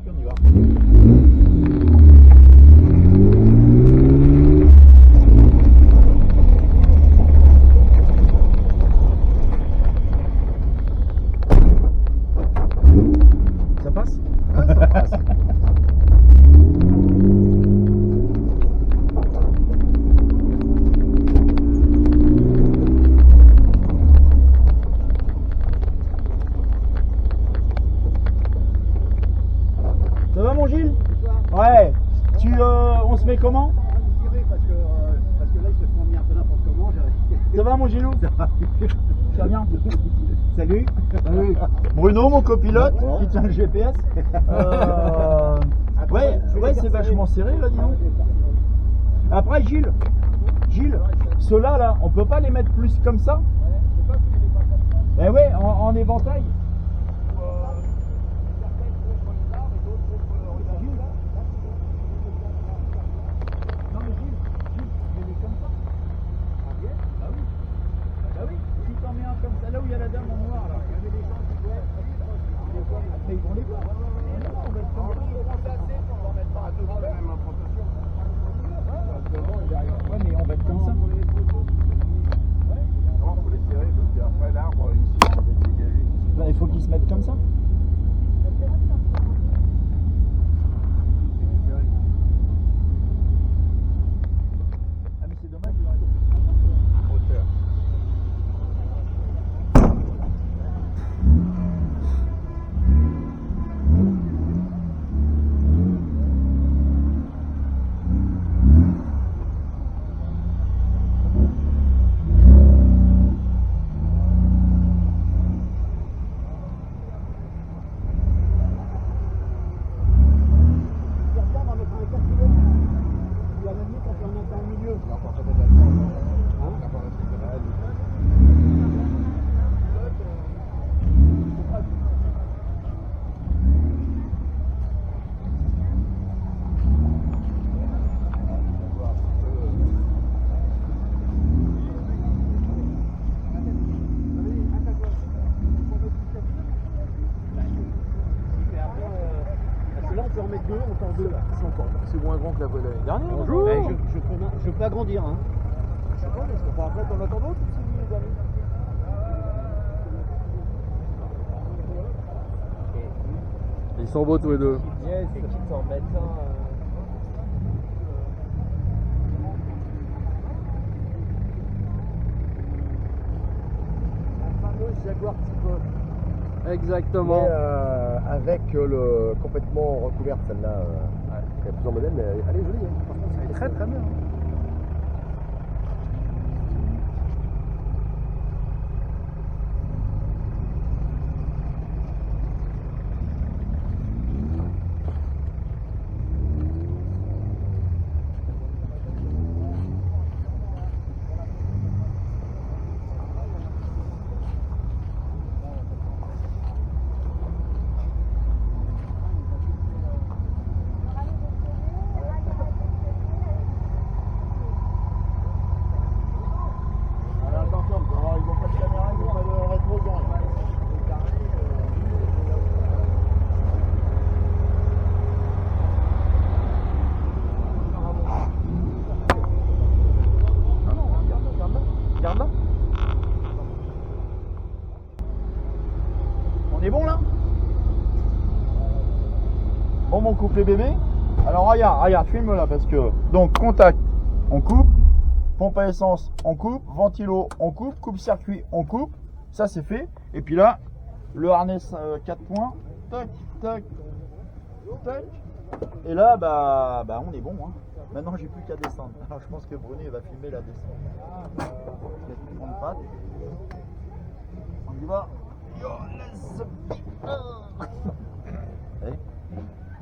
puis on y va. Ça passe? Ouais, ça passe. Ça va mon Gilles? Ouais. On se met comment? Parce que là, ils se font mis un peu n'importe comment. Ça va mon Gilou? Ça va bien. Salut. Salut. Bruno, mon copilote, qui tient le GPS. Ouais, c'est vachement serré là, dis donc. Après Gilles, ceux-là là, on peut pas les mettre plus comme ça? Eh ouais, en éventail. Non mais Gilles, tu les mets comme ça. Bah oui, si t'en mets un comme ça, là où il y a la dame en noir là. Mais ils vont les voir. On va être comme ça. Ouais, mais on va être comme ça. Non, faut les serrer parce qu'après l'arbre ici, il va se dégager. Bah, il faut qu'ils se mettent comme ça. Ah mais c'est dommage, il aurait été Hauteur. C'est moins grand que la l'année dernière. Bonjour. Je peux agrandir. Hein. Je sais pas, parce que après, t'en attends d'autres aussi, les amis. Ils sont beaux tous les deux. Yes, c'est qui t'en mettent un. La fameuse Jaguar Type. Exactement. Avec le complètement recouverte, celle-là. Il y a plusieurs modèles, mais elle est jolie. Hein. Franchement, elle est très très bien. On est bon là? Bon mon couple bébé. Alors regarde, filme là parce que. Donc contact, on coupe. Pompe à essence, on coupe. Ventilo, on coupe. Coupe-circuit, on coupe. Ça c'est fait. Et puis là, le harnais 4 points. Tac, tac, tac. Et là, bah on est bon. Hein. Maintenant j'ai plus qu'à descendre. Alors je pense que Brunet va filmer la descente. Je vais prendre patte. On y va. Yo, let's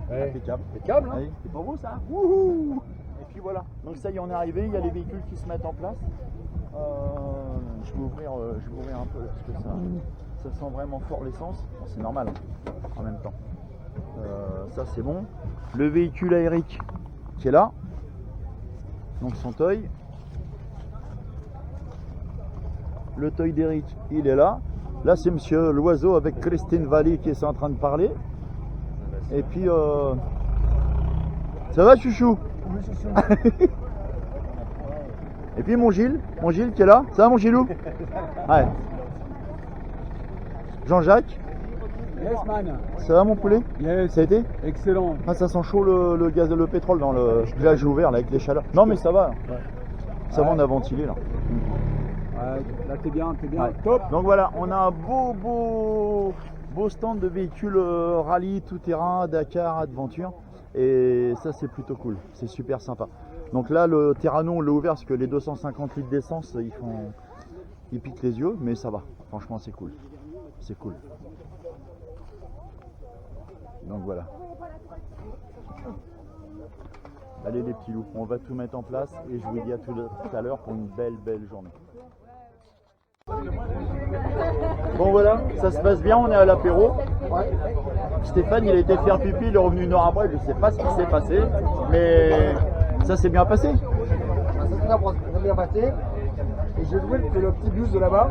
Impeccable. Impeccable, hein. Allez, c'est pour vous ça. Wouhou. Et puis voilà. Donc ça y est, on est arrivé. Il y a les véhicules qui se mettent en place. Je vais ouvrir un peu parce que ça sent vraiment fort l'essence. Bon, c'est normal hein, en même temps. Ça c'est bon. Le véhicule aérique qui est là. Donc son toy. Le toy d'Eric, il est là. Là c'est monsieur l'oiseau avec Christine Valli qui est en train de parler. Et puis, ça va chouchou? Et puis mon Gilles qui est là. Ça va mon Gilou? Ouais. Jean-Jacques, Yes, man. ça va mon poulet? Yes. Ça a été? Excellent. Ah, ça sent chaud le gaz, le pétrole dans le. Là j'ai ouvert là, avec les chaleurs. Non mais ça va. Ça va, on a ventilé là. Ouais, là, t'es bien, Ouais. Top. Donc voilà, on a un beau stand de véhicules rallye tout terrain, Dakar, Adventure. Et ça c'est plutôt cool, c'est super sympa. Donc là le Terrano on l'a ouvert parce que les 250 litres d'essence ils piquent les yeux, mais ça va, franchement c'est cool. C'est cool. Donc voilà. Allez les petits loups, on va tout mettre en place et je vous dis à tout à l'heure pour une belle journée. Bon voilà, ça se passe bien, on est à l'apéro. Stéphane il a été faire pipi, il est revenu une heure après, je sais pas ce qui s'est passé, mais ça s'est bien passé. Ça s'est bien passé. Et j'ai loué le petit bus de là-bas.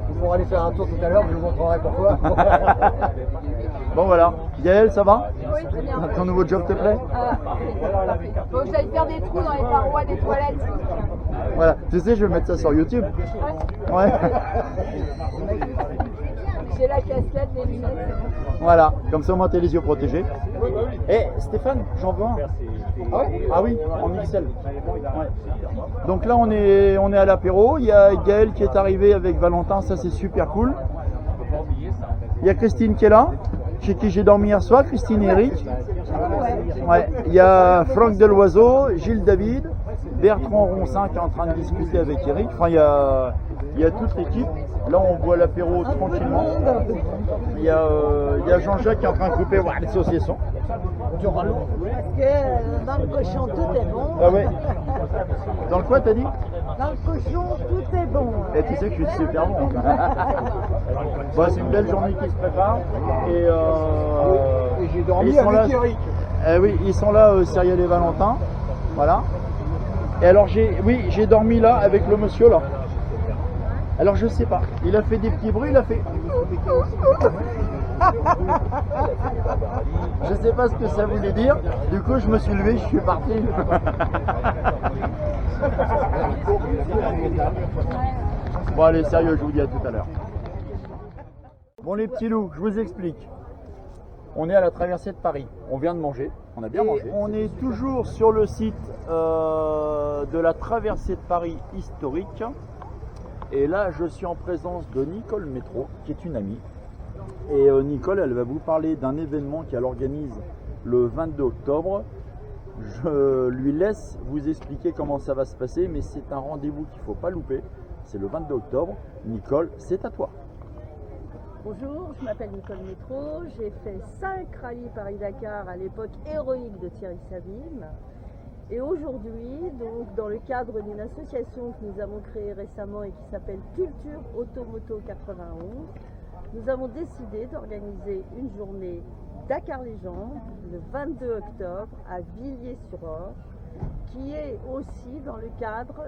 Ils vont aller faire un tour tout à l'heure, je vous montrerai pourquoi. Bon voilà, Gaël ça va? Oui, très bien. Ton nouveau job te plaît? Faut que j'aille faire des trous dans les parois des toilettes. Voilà, tu sais je vais mettre ça sur YouTube. Ouais. J'ai la casquette, les lunettes. Voilà, comme ça au moins t'as les yeux protégés. Et Stéphane, j'en veux un. Ah oui, en XL. Ouais. Donc là on est à l'apéro, il y a Gaël qui est arrivé avec Valentin, ça c'est super cool. Il y a Christine qui est là, chez qui j'ai dormi hier soir, Christine et Eric. Ouais. Il y a Franck Deloiseau, Gilles David, Bertrand Roncin qui est en train de discuter avec Eric. Enfin il y a toute l'équipe. Là on boit l'apéro tranquillement. Il y a Jean-Jacques qui est en train de couper les saucissons. Parce que dans le cochon, tout est bon. Ah ouais. Dans le quoi t'as dit? Dans le cochon, tout est bon. Et tu sais que je suis super bon. Bon, c'est une belle journée qui se prépare. Et j'ai dormi ils sont avec là. Eric. Oui, ils sont là, Cyrielle et Valentin. Voilà. Et alors j'ai dormi là avec le monsieur là. Alors je sais pas. Il a fait des petits bruits, il a fait. Je sais pas ce que ça voulait dire. Du coup, je me suis levé, je suis parti. Bon, allez, sérieux, je vous dis à tout à l'heure. Bon, les petits loups, je vous explique. On est à la traversée de Paris. On vient de manger. On a bien mangé. On est toujours sur le site de la traversée de Paris historique. Et là, je suis en présence de Nicole Métro, qui est une amie. Et Nicole, elle va vous parler d'un événement qu'elle organise le 22 octobre. Je lui laisse vous expliquer comment ça va se passer, mais c'est un rendez-vous qu'il ne faut pas louper. C'est le 22 octobre. Nicole, c'est à toi. Bonjour, je m'appelle Nicole Métro. J'ai fait 5 rallyes Paris-Dakar à l'époque héroïque de Thierry Sabine. Et aujourd'hui, donc, dans le cadre d'une association que nous avons créée récemment et qui s'appelle Culture Automoto 91, nous avons décidé d'organiser une journée Dakar Légende le 22 octobre à Villiers-sur-Orge, qui est aussi dans le cadre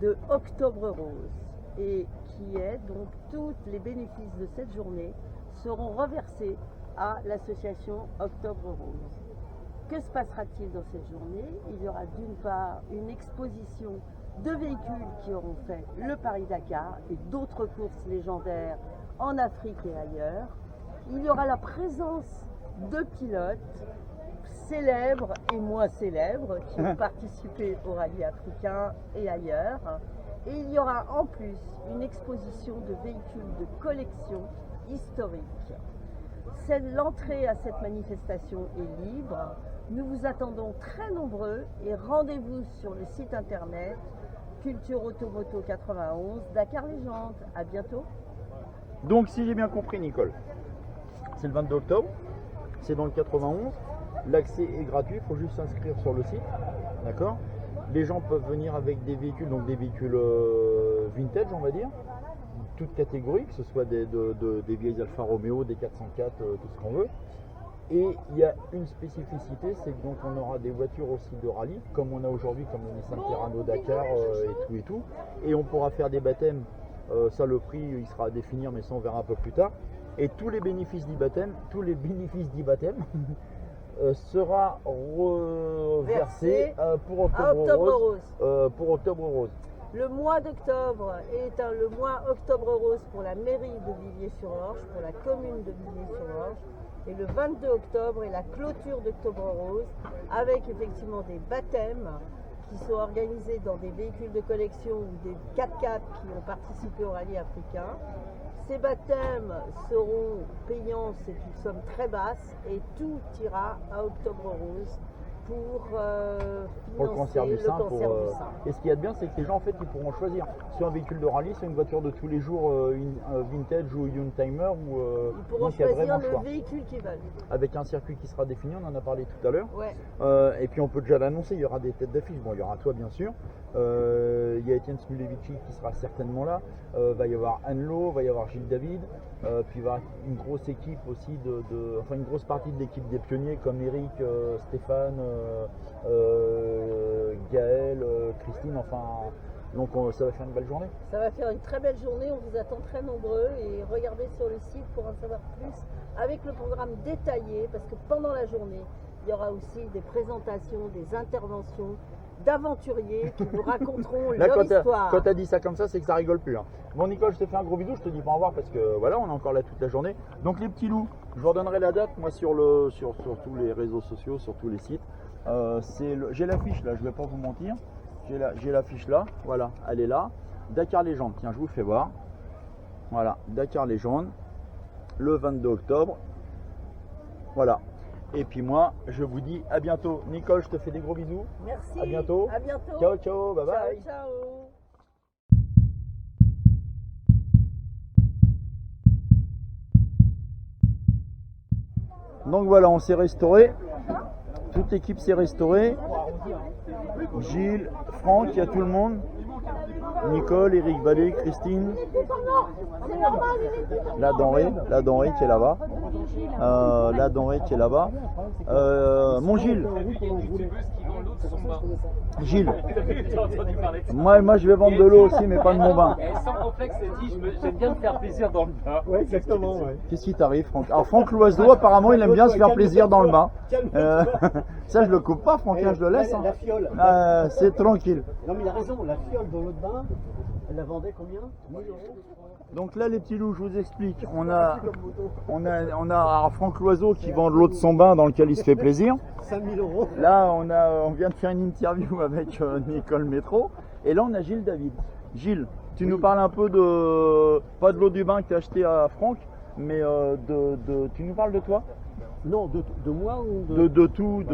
de Octobre Rose et qui est donc tous les bénéfices de cette journée seront reversés à l'association Octobre Rose. Que se passera-t-il dans cette journée? Il y aura d'une part une exposition de véhicules qui auront fait le Paris-Dakar et d'autres courses légendaires en Afrique et ailleurs. Il y aura la présence de pilotes célèbres et moins célèbres qui ont participé au rallye africain et ailleurs. Et il y aura en plus une exposition de véhicules de collection historique. L'entrée à cette manifestation est libre. Nous vous attendons très nombreux et rendez-vous sur le site internet Culture Automoto 91 Dakar Légende. À bientôt. Donc, si j'ai bien compris, Nicole, c'est le 22 octobre, c'est dans le 91. L'accès est gratuit, il faut juste s'inscrire sur le site. D'accord? Les gens peuvent venir avec des véhicules, donc des véhicules vintage, on va dire, toutes catégories, que ce soit des vieilles Alfa Romeo, des 404, tout ce qu'on veut. Et il y a une spécificité, c'est que donc on aura des voitures aussi de rallye, comme on a aujourd'hui, comme le Nissan Terrano Dakar et tout. Et on pourra faire des baptêmes, ça le prix il sera à définir, mais ça on verra un peu plus tard. Et tous les bénéfices d'e-baptême, sera reversé pour Octobre Rose. Le mois d'octobre est le mois Octobre Rose pour la mairie de Villiers-sur-Orge, pour la commune de Villiers-sur-Orge. Et le 22 octobre est la clôture d'Octobre Rose, avec effectivement des baptêmes qui sont organisés dans des véhicules de collection ou des 4x4 qui ont participé au rallye africain. Ces baptêmes seront payants, c'est une somme très basse, et tout ira à Octobre Rose pour le cancer du sein. du sein. Et ce qu'il y a de bien, c'est que les gens en fait ils pourront choisir soit un véhicule de rallye, soit une voiture de tous les jours, vintage ou youngtimer. Ils pourront choisir le véhicule qu'ils veulent. Avec un circuit qui sera défini, on en a parlé tout à l'heure. Ouais. Et puis on peut déjà l'annoncer, il y aura des têtes d'affiche. Bon, il y aura toi bien sûr. Il y a Etienne Smulevici qui sera certainement là. Va y avoir Anlo, va y avoir Gilles David. Puis il va y avoir une grosse équipe aussi, enfin une grosse partie de l'équipe des pionniers comme Eric, Stéphane, Gaël, Christine, enfin donc ça va faire une belle journée. Ça va faire une très belle journée, on vous attend très nombreux et regardez sur le site pour en savoir plus avec le programme détaillé parce que pendant la journée il y aura aussi des présentations, des interventions d'aventuriers qui vous raconteront Là, leur histoire. Quand tu as dit ça comme ça, c'est que ça rigole plus. Hein. Bon Nicole, je te fais un gros bisou, je te dis pas au revoir parce que voilà, on est encore là toute la journée. Donc les petits loups, je vous redonnerai la date moi sur tous les réseaux sociaux, sur tous les sites. J'ai l'affiche là, je vais pas vous mentir. J'ai l'affiche là, voilà, elle est là. Dakar Légende, tiens, je vous fais voir. Voilà, Dakar Légende, le 22 octobre. Voilà. Et puis moi, je vous dis à bientôt. Nicole, je te fais des gros bisous. Merci. À bientôt. À bientôt. Ciao, ciao, bye bye. Ciao, ciao. Donc voilà, on s'est restauré. Toute l'équipe s'est restaurée. Gilles, Franck, il y a tout le monde. Nicole, Eric Ballet, Christine. La denrée qui est là-bas. La denrée qui est là-bas. Mon Gilles. Gilles. Moi je vais vendre de l'eau aussi, mais pas de mon bain. Sans complexe, j'aime bien me faire plaisir dans le bain. Ouais, exactement. Ouais. Qu'est-ce qui t'arrive, Franck? Alors Franck Loiseau, apparemment, il aime bien se faire plaisir dans le bain. Ça, je le coupe pas, Franck, je le laisse. La fiole. C'est tranquille. Non, mais il a raison, la fiole dans l'eau de bain, elle la vendait combien? 1000 €. Donc là, les petits loups, je vous explique. On a Franck Loiseau qui vend de l'eau de son bain dans lequel il se fait plaisir. 5000 €. Là, on vient de faire une interview avec Nicole Métro. Et là, on a Gilles David. Gilles, tu nous parles un peu pas de l'eau du bain que tu as acheté à Franck, mais tu nous parles de toi? Non, de moi ou De tout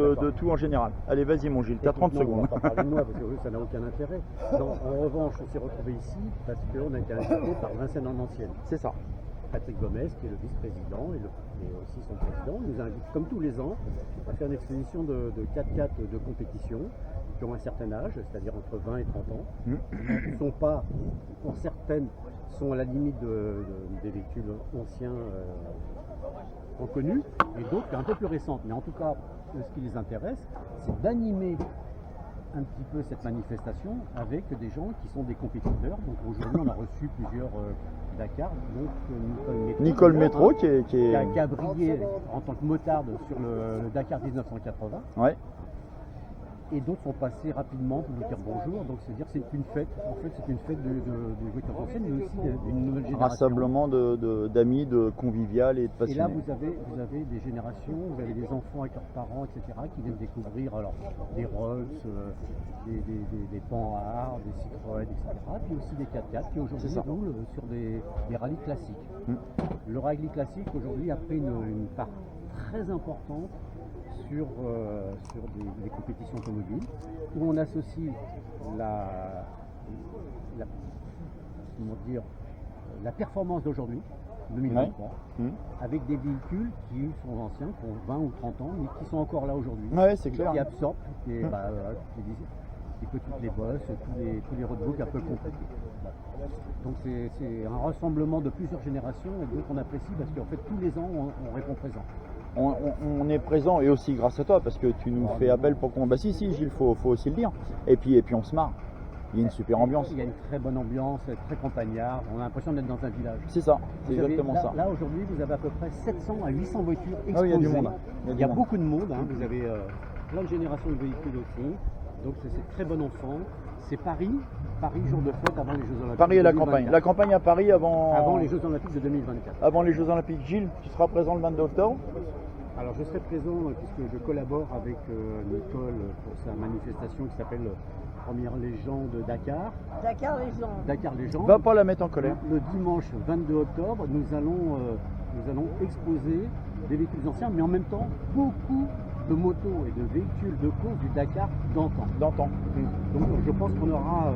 en général. Allez, vas-y mon Gilles, tu as 30 secondes. On va pas parler de moi parce que ça n'a aucun intérêt. Non, en revanche, on s'est retrouvé ici parce qu'on a été invité par Vincennes en Ancienne. C'est ça. Patrick Gomez, qui est le vice-président et aussi son président, nous invite comme tous les ans à faire une expédition de 4x4 de compétition qui ont un certain âge, c'est-à-dire entre 20 et 30 ans. Qui ne sont pas, pour certaines, sont à la limite des véhicules anciens reconnus, et d'autres un peu plus récentes. Mais en tout cas, ce qui les intéresse, c'est d'animer un petit peu cette manifestation avec des gens qui sont des compétiteurs. Donc aujourd'hui, on a reçu plusieurs Dakar, donc Nicole Métro qui a brillé en tant que motarde sur le Dakar 1980. Ouais. Et d'autres sont passés rapidement pour nous dire bonjour. Donc c'est-à-dire que c'est une fête. En fait, c'est une fête de voitures anciennes, mais aussi d'une nouvelle génération. Rassemblement d'amis, de convivial et de passionnés. Et là, vous avez des générations, vous avez des enfants avec leurs parents, etc., qui viennent découvrir alors, des Rolls, des Panhard, des Citroën, etc. Puis aussi des 4x4 qui aujourd'hui roulent sur des rallyes classiques. Le rallye classique aujourd'hui a pris une part très importante sur des compétitions automobiles où on associe la performance d'aujourd'hui, 2023, avec des véhicules qui sont anciens, qui ont 20 ou 30 ans, mais qui sont encore là aujourd'hui. Ouais, c'est clair. Qui absorbent un peu toutes les bosses, tous les roadbooks un peu compliqués. Donc c'est un rassemblement de plusieurs générations et donc on apprécie parce qu'en fait tous les ans on répond présent. On est présent et aussi grâce à toi parce que tu nous fais appel pour qu'on. Bah si Gilles, faut aussi le dire. Et puis on se marre. il y a une super ambiance. Il y a une très bonne ambiance, très campagnard. On a l'impression d'être dans un village. C'est ça, c'est Vous avez- exactement là, ça. Là aujourd'hui, vous avez à peu près 700 à 800 voitures exposées. Ah oui, il y a du monde. Il y a beaucoup de monde. Hein. Vous avez plein de générations de véhicules aussi. Donc c'est très bon enfant. C'est Paris, jour de fête avant les Jeux Olympiques. Paris et la 2024. campagne. La campagne à Paris Avant les Jeux Olympiques de 2024. Avant les Jeux Olympiques. Gilles, tu seras présent le 22 octobre. Alors je serai présent puisque je collabore avec Nicole pour sa manifestation qui s'appelle Première Légende Dakar. Dakar Légende. Dakar Légende. Va pas la mettre en colère. Le dimanche 22 octobre, nous allons exposer des véhicules anciens, mais en même temps beaucoup de motos et de véhicules de course du Dakar d'antan. D'antan. Donc je pense qu'on aura,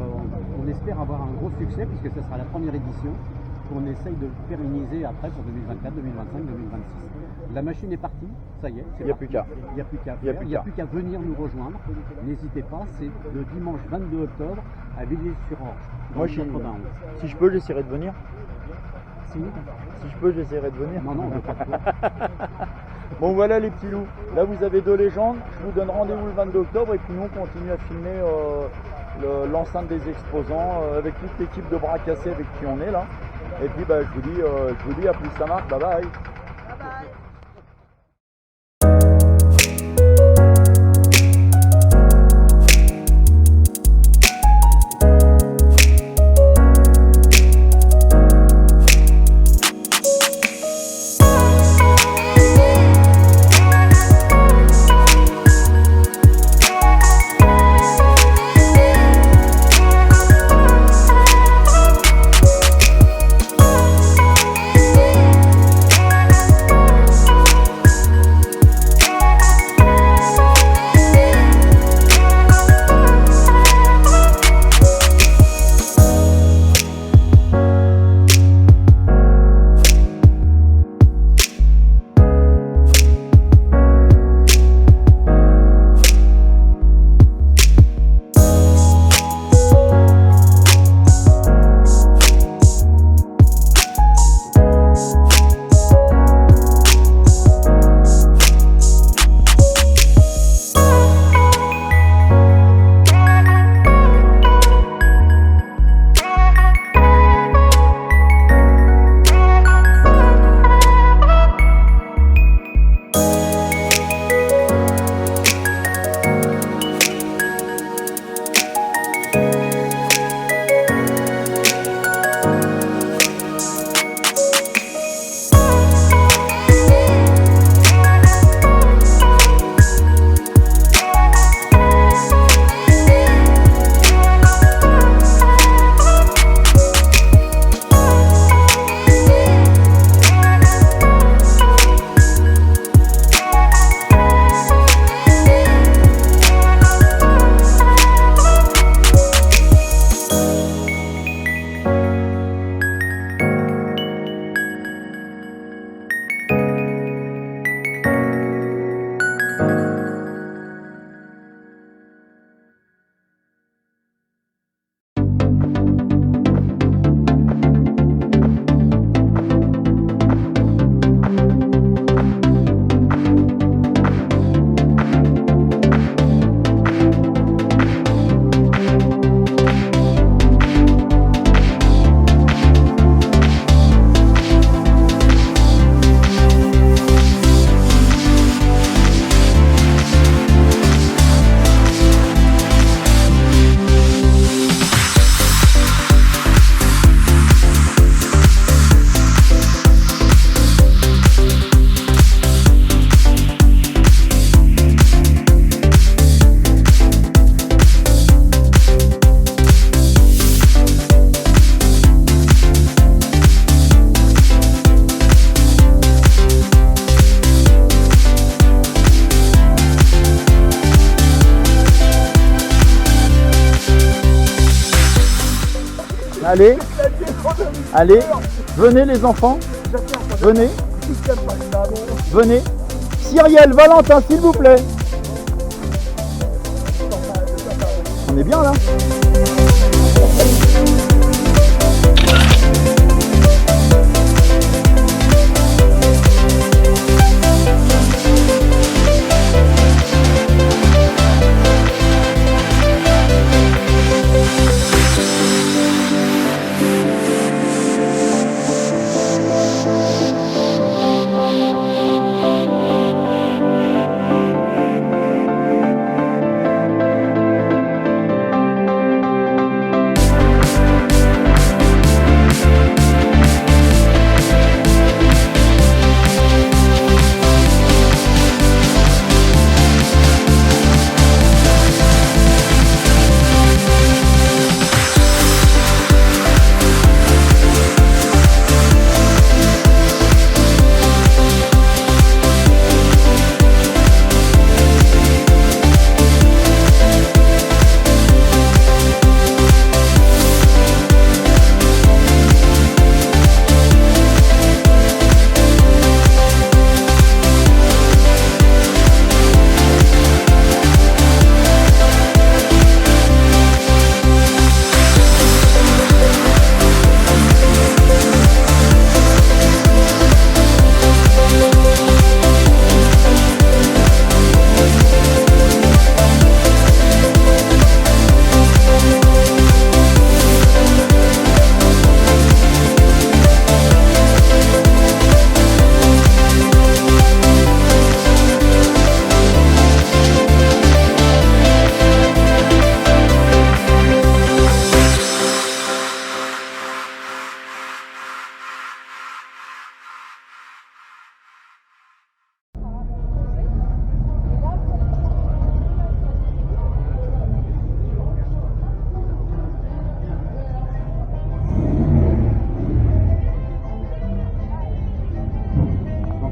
on espère avoir un gros succès puisque ce sera la première édition qu'on essaye de pérenniser après pour 2024, 2025, 2026. La machine est partie, ça y est. Il n'y a plus qu'à. Il n'y a plus qu'à Il y a faire, plus il n'y a qu'à. plus qu'à venir nous rejoindre. N'hésitez pas, c'est le dimanche 22 octobre à Villiers-sur-Orge. Moi, dans le 91. si je peux, j'essaierai de venir. Si Si je peux, j'essaierai de venir. Non, non, on veut pas. Bon, voilà les petits loups. Là, vous avez deux légendes. Je vous donne rendez-vous le 22 octobre et puis nous, on continue à filmer l'enceinte des exposants avec toute l'équipe de bras cassés avec qui on est là. Et puis, bah, je vous dis à plus, ça marche. Bye bye. Bye bye. Allez, allez, venez les enfants, venez, venez. Cyrielle, Valentin, s'il vous plaît. On est bien là.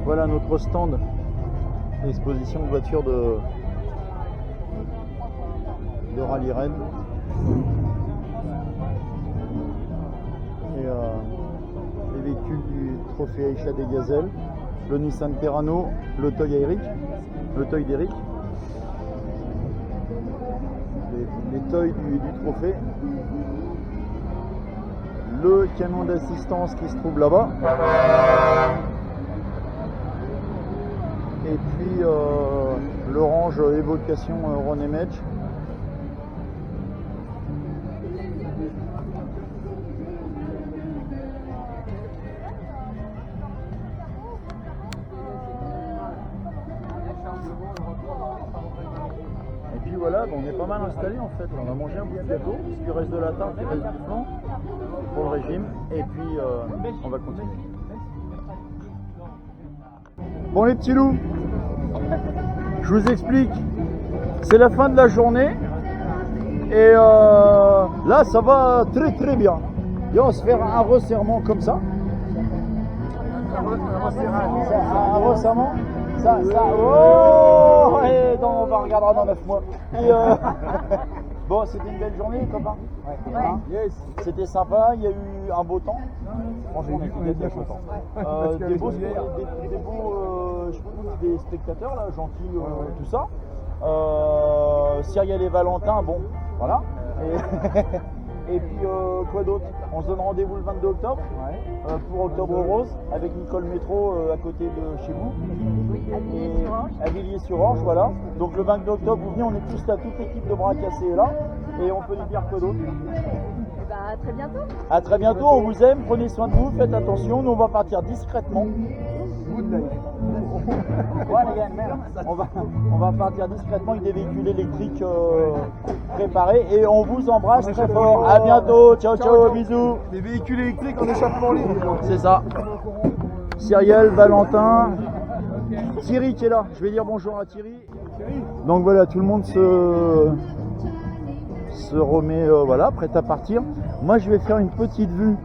Voilà notre stand exposition de voitures de Rally Raid. Et les véhicules du trophée Aïcha des Gazelles, le Nissan Terrano, le Toy d'Eric, les toys du trophée, le camion d'assistance qui se trouve là-bas, et puis l'orange évocation René Metch. Et puis voilà, on est pas mal installé en fait. On va manger un bout de gâteau, ce qui reste de la tarte, il reste du flan pour le régime, et puis on va continuer. Bon les petits loups, je vous explique, c'est la fin de la journée et là ça va très très bien. Et on va se faire un resserrement comme ça. Un resserrement. Ça, oh, et on va regarder dans 9 mois. Et bon, c'était une belle journée, copains. Ouais. Hein, yes. C'était sympa, il y a eu un beau temps. Franchement, on était bien contents. Des beaux, je trouve, des spectateurs là, gentils, tout ça. Cyrielle et Valentin, bon, voilà. Et puis quoi d'autre? On se donne rendez-vous le 22 octobre pour Octobre Rose avec Nicole Métro à côté de chez vous. Oui, à Villiers-sur-Orge, voilà. Donc le 22 octobre, vous venez, on est tous là, toute l'équipe de Bras Cassés est là. Et on peut lui dire quoi d'autre? Et bah, à très bientôt. À très bientôt, on vous aime, prenez soin de vous, faites attention, nous on va partir discrètement. On va partir discrètement avec des véhicules électriques préparés et on vous embrasse très fort. À bientôt, ciao ciao, bisous. Des véhicules électriques en échappement libre. C'est ça. Cyrielle, Valentin, Thierry qui est là. Je vais dire bonjour à Thierry. Donc voilà, tout le monde se remet voilà, prêt à partir. Moi je vais faire une petite vue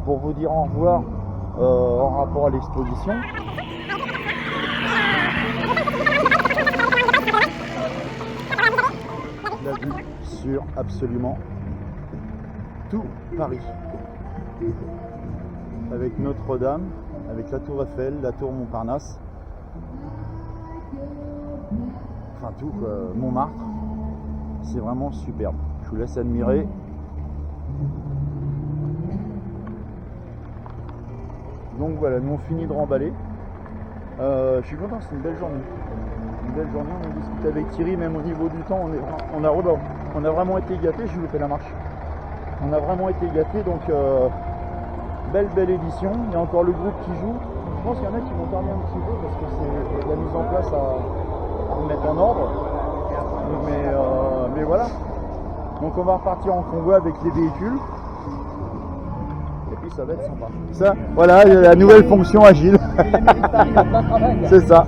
pour vous dire au revoir en rapport à l'exposition. La vue sur absolument tout Paris. Avec Notre-Dame, avec la Tour Eiffel, la Tour Montparnasse. Enfin tout, Montmartre. C'est vraiment superbe. Je vous laisse admirer. Donc voilà, nous on finit de remballer. Je suis content, c'est une belle journée. Une belle journée, on a discuté avec Thierry, même au niveau du temps, on a vraiment été gâtés, je lui fais la marche. On a vraiment été gâtés, donc belle édition. Il y a encore le groupe qui joue. Je pense qu'il y en a qui vont tarder un petit peu parce que c'est la mise en place à remettre en ordre. Mais voilà. Donc on va repartir en convoi avec les véhicules. Et puis ça va être sympa. Ça, voilà, la nouvelle fonction agile. C'est ça.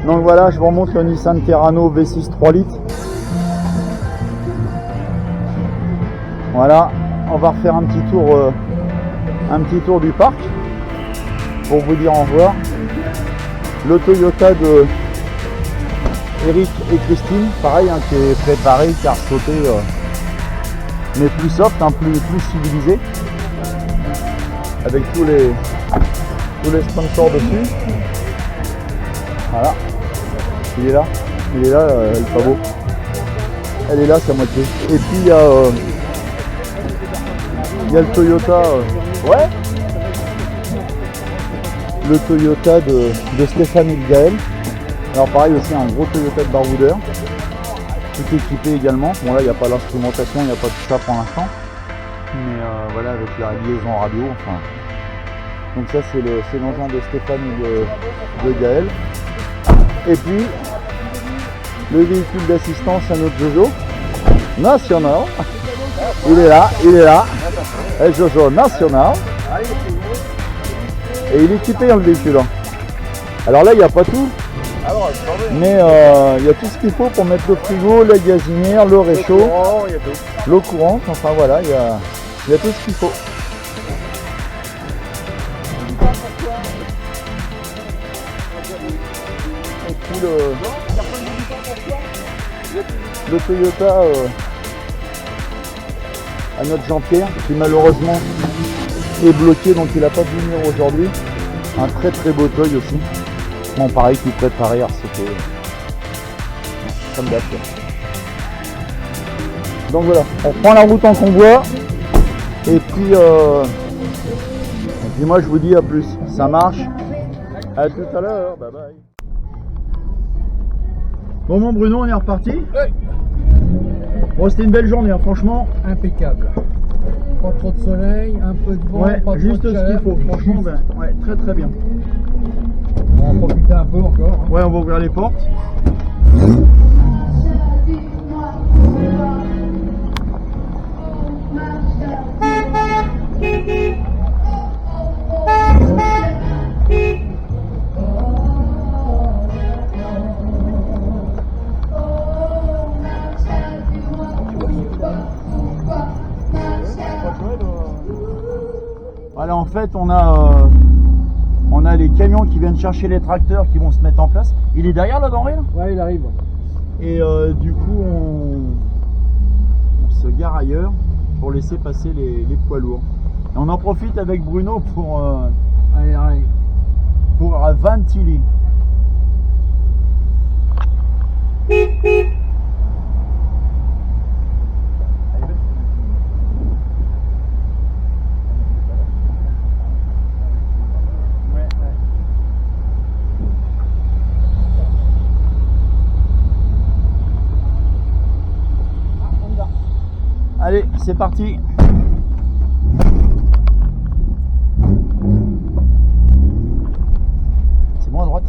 Donc voilà, je vous remontre le Nissan Terrano V6 3 litres. Voilà, on va refaire un petit tour du parc pour vous dire au revoir. Le Toyota de Eric et Christine, pareil, hein, qui est préparé, qui a ressauté, mais plus soft, hein, plus civilisé, avec tous les sponsors dessus. Voilà, il est là, elle est pas beau. Elle est là, sa moitié. Et puis il y a le Toyota, le Toyota de Stéphane et de Gaël. Alors pareil aussi un gros Toyota de baroudeur, tout équipé également. Bon là il n'y a pas l'instrumentation, il n'y a pas tout ça pour l'instant. Mais voilà, avec la liaison radio, enfin. Donc ça c'est l'engin de Stéphane et de Gaël. Et puis le véhicule d'assistance à notre Jojo National. Il est là. Et Jojo National. Et il est équipé dans le véhicule. Alors là il n'y a pas tout. Mais il y a tout ce qu'il faut pour mettre le frigo, la gazinière, le réchaud, l'eau courante, enfin voilà, il y a tout ce qu'il faut. puis le Toyota à notre Jean-Pierre qui malheureusement est bloqué, donc il n'a pas pu venir aujourd'hui. Un très très beau toy aussi. Bon, pareil qu'il préparait RCP. Comme d'hab. Donc voilà, on prend la route en convoi. Et puis moi je vous dis à plus. Ça marche. À tout à l'heure. Bye bye. Bon mon Bruno, on est reparti. Bon, c'était une belle journée, hein, franchement. Impeccable. Pas trop de soleil, un peu de vent, Ouais, pas juste trop de ce chaleur. qu'il faut. Franchement, ben, ouais, très très bien. On va en profiter un peu encore. Hein. Ouais, on va ouvrir les portes. Voilà, en fait, on a les camions qui viennent chercher les tracteurs qui vont se mettre en place. Il est derrière la denrée là ? Ouais, il arrive. Et du coup, on se gare ailleurs pour laisser passer les poids lourds. Et on en profite avec Bruno pour Allez. ventiler. Allez, c'est parti. C'est bon à droite ?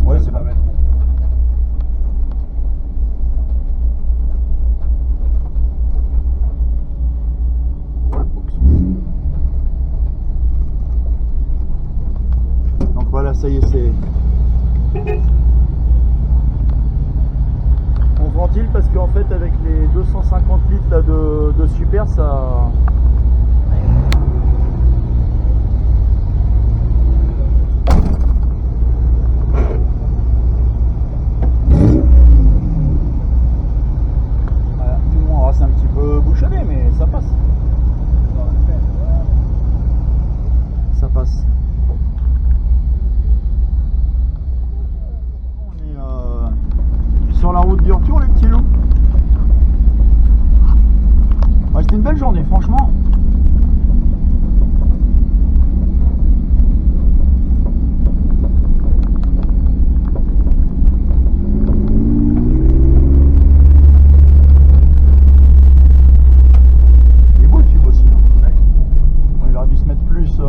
Ouais, c'est bon. Donc voilà, ça y est, c'est... On ventile parce qu'en fait avec les 250 litres là, de super, ça... Voilà, bon, c'est un petit peu bouchonné mais ça passe. Ça passe. Sur la route du retour, les petits loups. Ouais, c'était une belle journée, franchement. Il est beau le tube aussi. Hein. Ouais. Bon, il aurait dû se mettre plus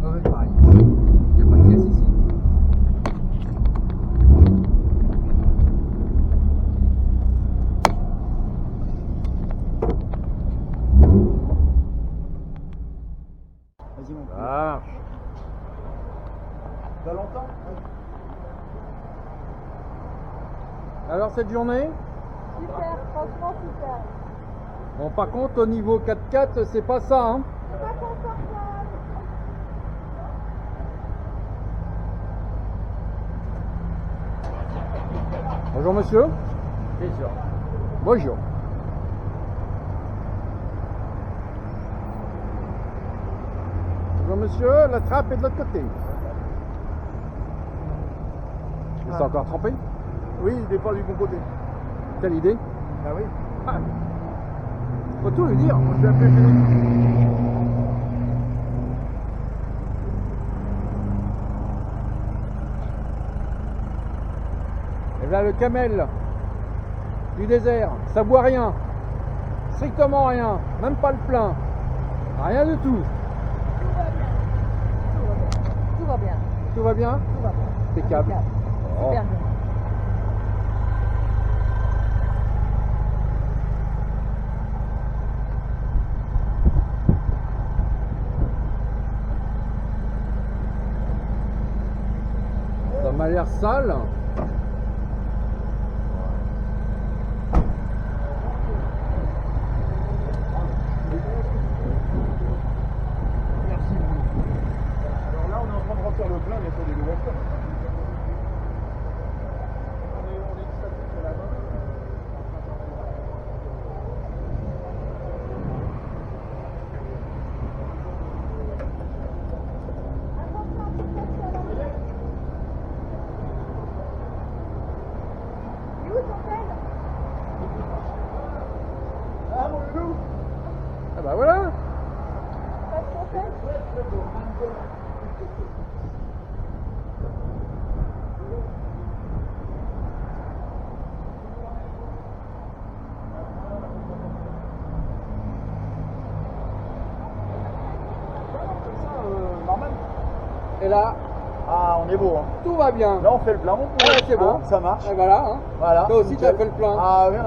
Ouais, pareil. Il n'y a pas de caisse ici. Vas-y, mon poulet. Ah, Valentin. alors cette journée? Super, franchement super. Bon, par contre, au niveau 4x4, c'est pas ça, hein? C'est pas confortable. Bonjour monsieur. Bonjour. Bonjour. Bonjour monsieur, la trappe est de l'autre côté. C'est encore trempé? Oui, il n'est pas du bon côté. Quelle idée? Ah oui. Faut tout lui dire. Je vais appeler Philippe. Et là le camel du désert, ça boit rien. Strictement rien, même pas le plein. Rien du tout. Tout va bien. Tout va bien? Tout va bien. Impeccable. Oh. Super bien. Ça m'a l'air sale. Alors là, on est en train de remplir le plein, mais il faut des nouvelles choses. Ah, mon loulou. Ah bah voilà. Normal. Et là, Ah, on est beau, hein. tout va bien. Là, on fait le plein, mon poulet. Ouais, c'est bon. Ça marche. Et voilà. Hein. Voilà. Toi aussi, tu as nickel. fait le plein. Ah, oui.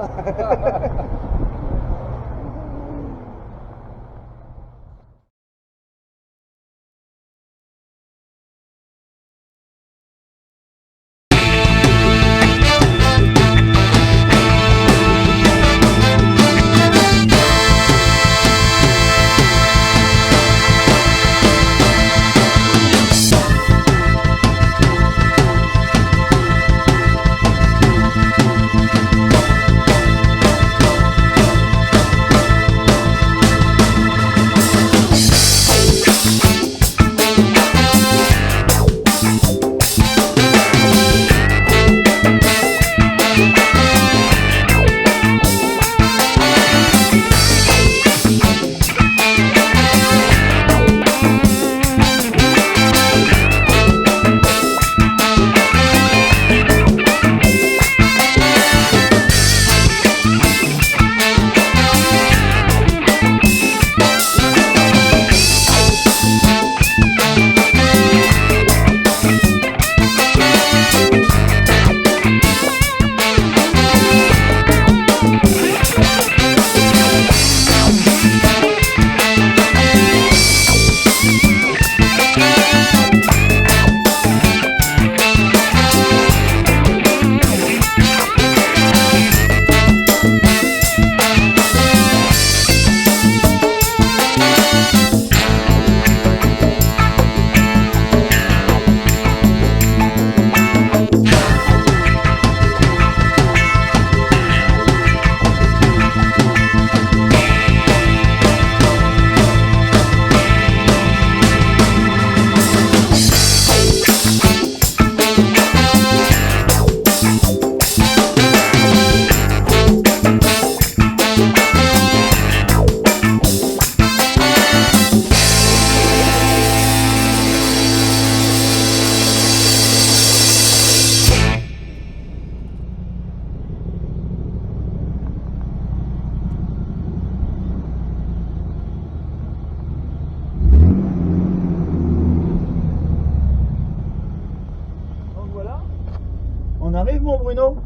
arrive mon Bruno?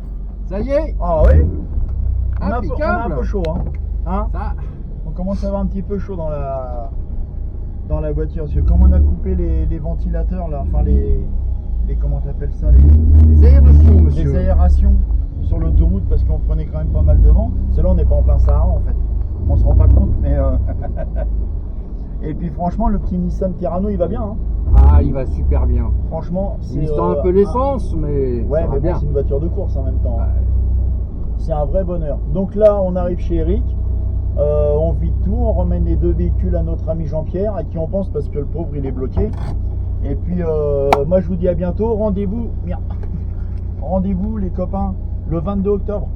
Ça y est, Ah oui, on a un impeccable. peu chaud, hein. Ça, On commence à avoir un petit peu chaud dans la voiture, parce que comme on a coupé les ventilateurs là, enfin les comment t'appelles ça, les aérations, monsieur. les aérations sur l'autoroute, parce qu'on prenait quand même pas mal de vent. Celle-là on n'est pas en plein Sahara en fait, on se rend pas compte, mais et puis franchement le petit Nissan Terrano il va bien, hein. Ah, il va super bien. Franchement c'est Il tend un peu l'essence, mais ouais, ça va mais bon, bien. c'est une voiture de course en même temps, hein. Ouais. C'est un vrai bonheur. Donc là on arrive chez Eric. On vide tout, on ramène les 2 véhicules à notre ami Jean-Pierre, à qui on pense parce que le pauvre il est bloqué. Et puis moi je vous dis à bientôt, rendez-vous les copains le 22 octobre.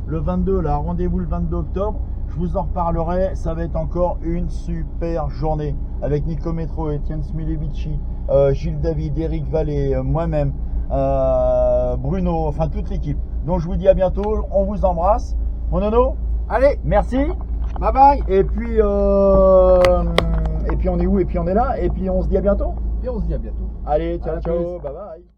Le 22 là, rendez-vous le 22 octobre, je vous en reparlerai, ça va être encore une super journée avec Nico Métro, Étienne Smilevici, Gilles David, Eric Vallée, moi-même, Bruno, enfin toute l'équipe. Donc je vous dis à bientôt, on vous embrasse. Mon nono, allez, merci. Bye bye. Et puis on est où? Et puis on est là. Et puis on se dit à bientôt. Et on se dit à bientôt. Allez, ciao, À ciao, plus. bye bye.